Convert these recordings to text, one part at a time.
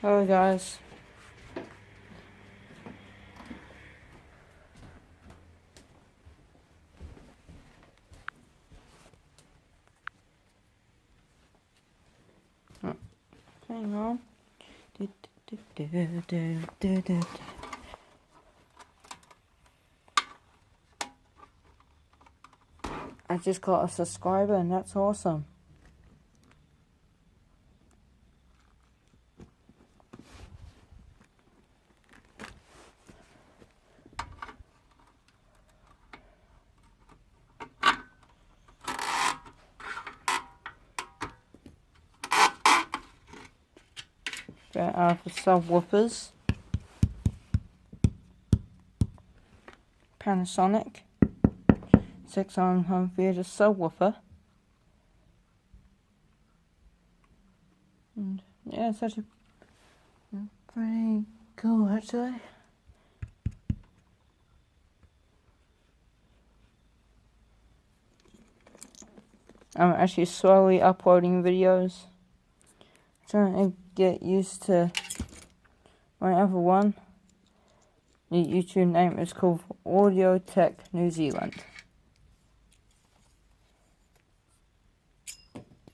Hello guys. Oh, hang on. I just got a subscriber and that's awesome. There are the subwoofers. Panasonic 6-arm home theater subwoofer. And yeah, it's actually pretty cool actually. I'm actually slowly uploading videos. Trying to get used to my other one. The YouTube name is called Audio Tech New Zealand.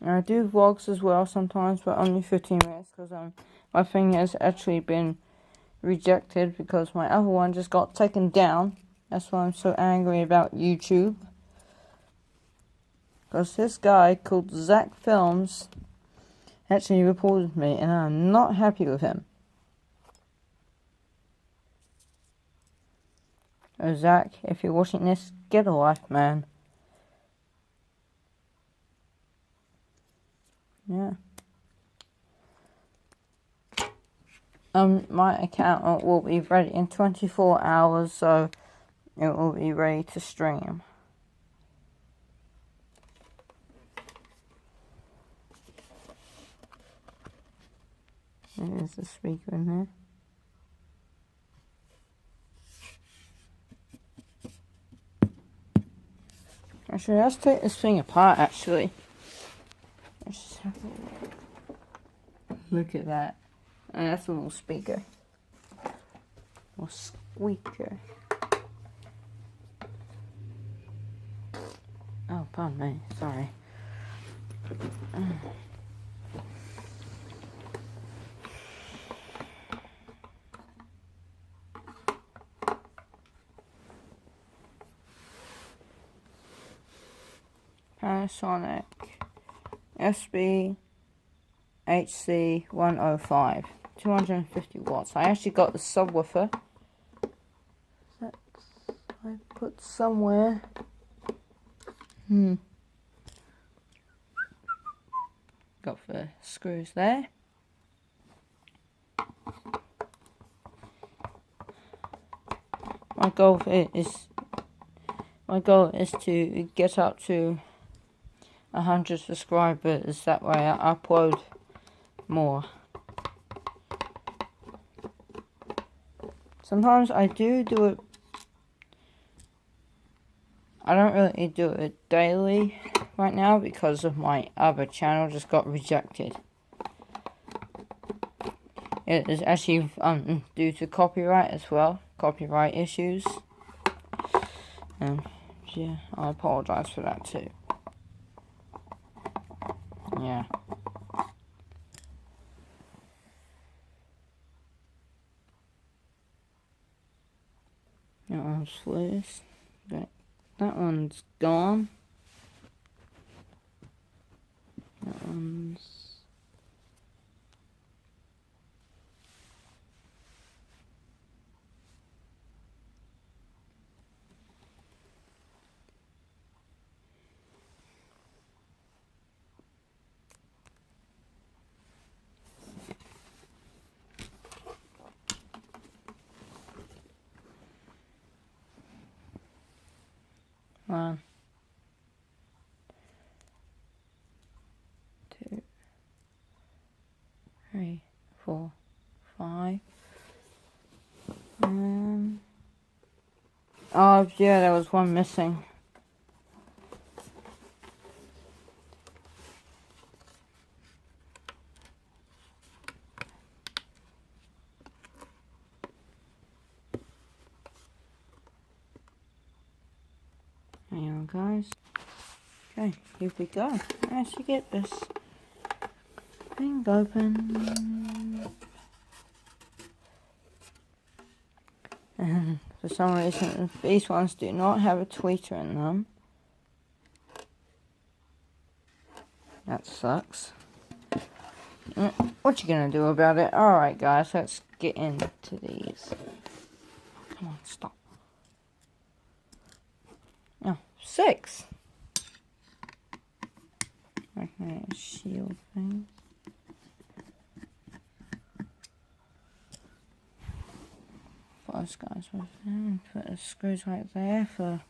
And I do vlogs as well sometimes, but only 15 minutes because my thing has actually been rejected because my other one just got taken down. That's why I'm so angry about YouTube. Because this guy called Zach Films actually reported me and I'm not happy with him. Oh Zach, if you're watching this, get a life, man. Yeah. My account will be ready in 24 hours, so it will be ready to stream. There's the speaker in there. Actually, let's take this thing apart, actually. Let's just have a look. Look at that. And that's a little speaker. Or squeaker. Oh, pardon me. Sorry. Panasonic SB HC 105, 250 watts. I actually got the subwoofer. That's I put somewhere. Got the screws there. My goal is to get up to 100 subscribers. That way I upload more. Sometimes I do it. I don't really do it daily right now because of my other channel just got rejected. It is actually due to copyright as well, copyright issues. Yeah, I apologize for that too. Yeah. That one's loose. That one's gone. That one's... One, two, 3, 4, 5. Oh yeah, there was one missing. on, guys. Okay, here we go. Let's get this thing open. And for some reason, these ones do not have a tweeter in them. That sucks. What you gonna do about it? Alright guys, let's get into these. Come on, stop. Oh, 6. Okay, shield thing. Those guys with them. Put the screws right there for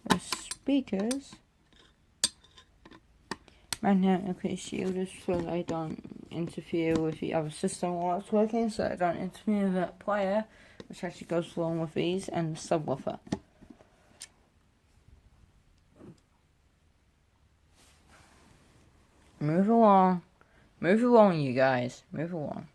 the speakers. Magnetically shielded so they don't interfere with the other system while it's working, so they don't interfere with that player, which actually goes along with these, and the subwoofer. Move along. Move along, you guys. Move along.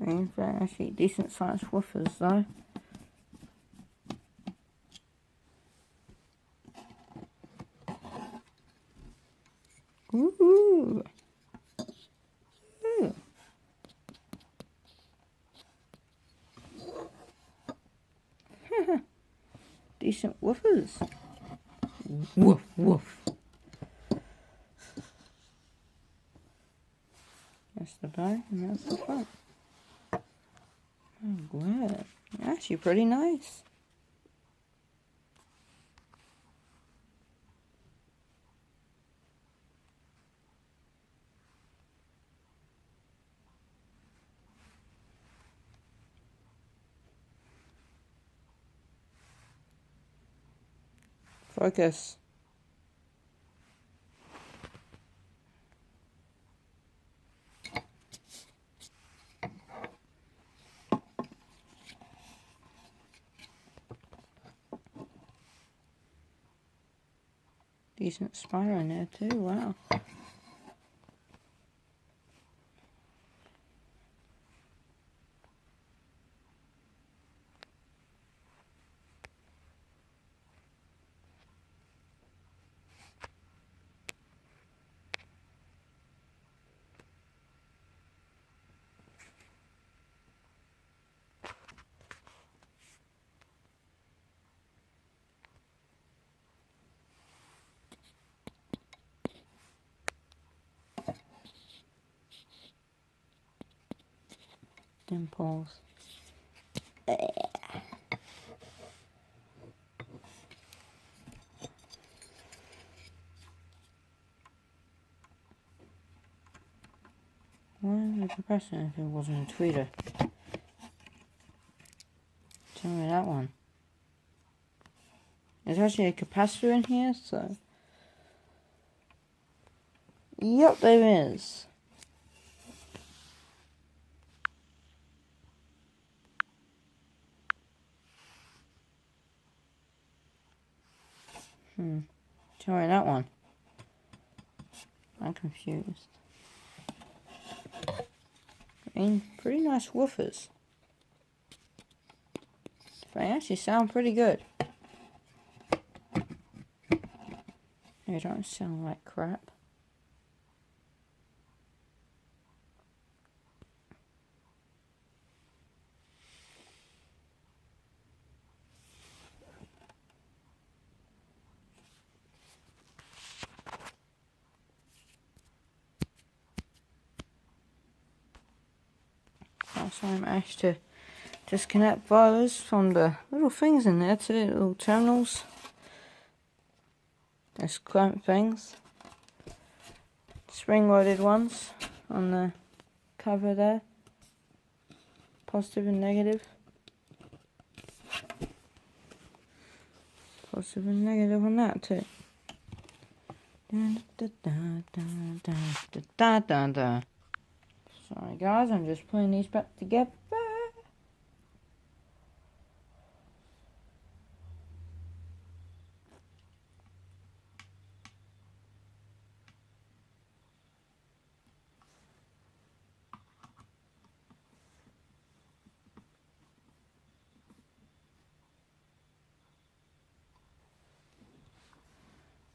These are actually decent sized woofers though. Ooh. Ooh. Decent woofers. Woof woof. That's the back and that's the front. Oh, wow. Actually pretty nice. Focus. Decent spire in there too, wow. Dimples. Why is it compressing if it wasn't a tweeter? Tell me that one. There's actually a capacitor in here, so... Yep, there is. Tell me that one. I'm confused. I mean, pretty nice woofers. They actually sound pretty good. They don't sound like crap. So I managed to disconnect those from the little things in there too, little terminals. There's clamp things. Spring-loaded ones on the cover there. Positive and negative. Positive and negative on that too. Sorry guys, I'm just putting these back together.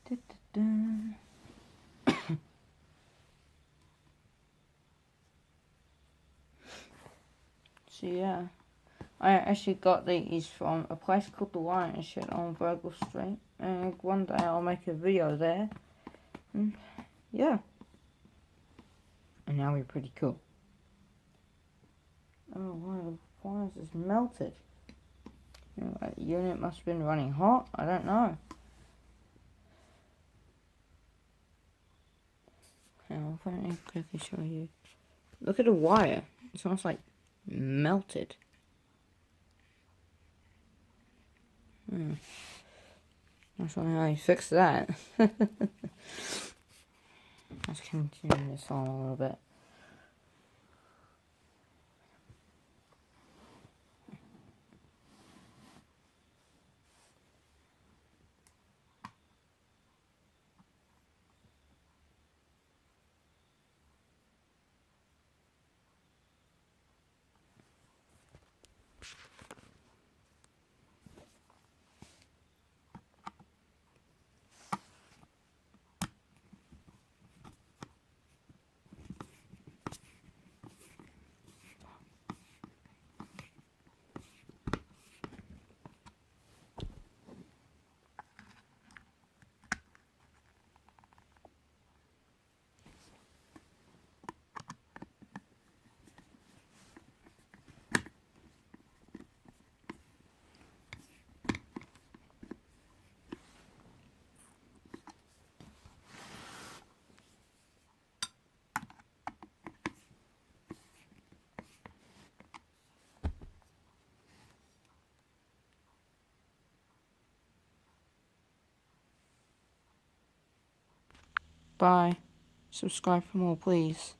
So yeah, I actually got these from a place called the Wine Shed on Virgil Street, and one day I'll make a video there. And yeah, and that'll be pretty cool. Oh, why is this melted? That unit must have been running hot. I don't know. Now, if I quickly show you. Look at the wire. It's almost like melted. Not sure how you fix that. Let's continue this on a little bit. Bye. Subscribe for more, please.